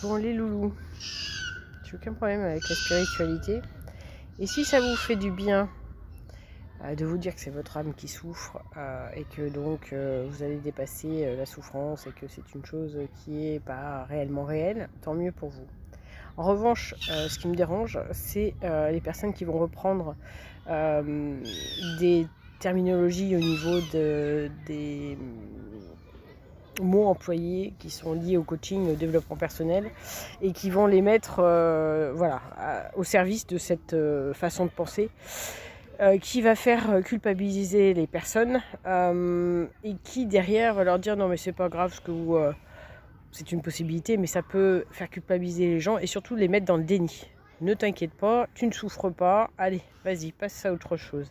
Bon les loulous, j'ai aucun problème avec la spiritualité. Et si ça vous fait du bien de vous dire que c'est votre âme qui souffre et que donc vous allez dépasser la souffrance et que c'est une chose qui n'est pas réellement réelle, tant mieux pour vous. En revanche, ce qui me dérange, c'est les personnes qui vont reprendre des terminologies au niveau des mots employés qui sont liés au coaching, au développement personnel et qui vont les mettre au service de cette façon de penser qui va faire culpabiliser les personnes et qui derrière va leur dire non mais c'est pas grave ce que vous c'est une possibilité, mais ça peut faire culpabiliser les gens et surtout les mettre dans le déni. Ne t'inquiète pas, tu ne souffres pas, allez, vas-y, passe à autre chose.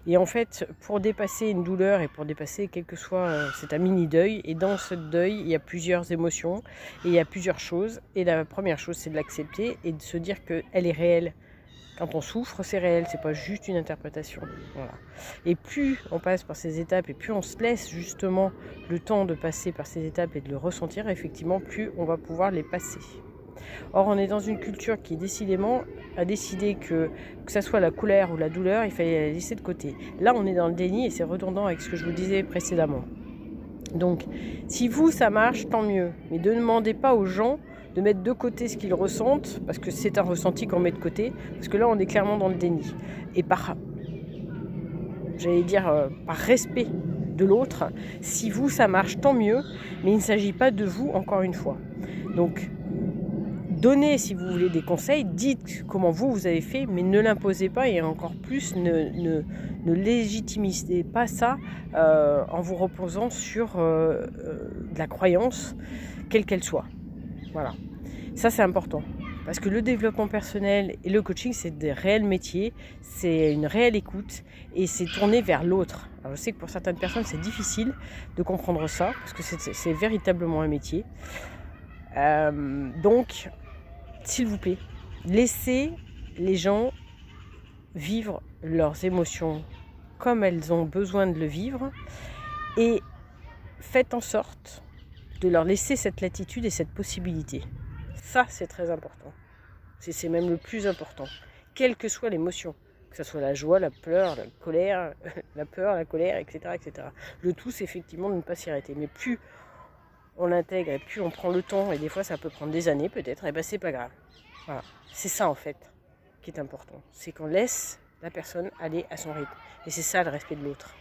Et en fait, pour dépasser une douleur et pour dépasser quel que soit, c'est un mini-deuil, et dans ce deuil, il y a plusieurs émotions, et il y a plusieurs choses. Et la première chose, c'est de l'accepter et de se dire qu'elle est réelle. Quand on souffre, c'est réel, c'est pas juste une interprétation. Voilà. Et plus on passe par ces étapes et plus on se laisse justement le temps de passer par ces étapes et de le ressentir, effectivement, plus on va pouvoir les passer. Or, on est dans une culture qui décidément a décidé que ça soit la colère ou la douleur, il fallait la laisser de côté. Là, on est dans le déni et c'est redondant avec ce que je vous disais précédemment. Donc, si vous, ça marche, tant mieux. Mais ne demandez pas aux gens de mettre de côté ce qu'ils ressentent, parce que c'est un ressenti qu'on met de côté, parce que là, on est clairement dans le déni. Et par respect de l'autre, si vous, ça marche, tant mieux, mais il ne s'agit pas de vous, encore une fois. Donc, donnez, si vous voulez, des conseils, dites comment vous avez fait, mais ne l'imposez pas et encore plus, ne légitimisez pas ça en vous reposant sur de la croyance, quelle qu'elle soit. Voilà, ça c'est important. Parce que le développement personnel et le coaching, c'est des réels métiers, c'est une réelle écoute et c'est tourné vers l'autre. Alors, je sais que pour certaines personnes, c'est difficile de comprendre ça, parce que c'est véritablement un métier. Donc, s'il vous plaît, laissez les gens vivre leurs émotions comme elles ont besoin de le vivre et faites en sorte de leur laisser cette latitude et cette possibilité. Ça, c'est très important. C'est même le plus important, quelle que soit l'émotion, que ce soit la joie, la peur, la colère, la peur, la colère, etc., etc. Le tout, c'est effectivement de ne pas s'y arrêter. Mais plus on l'intègre et plus on prend le temps, et des fois ça peut prendre des années peut-être, et ben c'est pas grave. Voilà, c'est ça en fait qui est important, c'est qu'on laisse la personne aller à son rythme. Et c'est ça le respect de l'autre.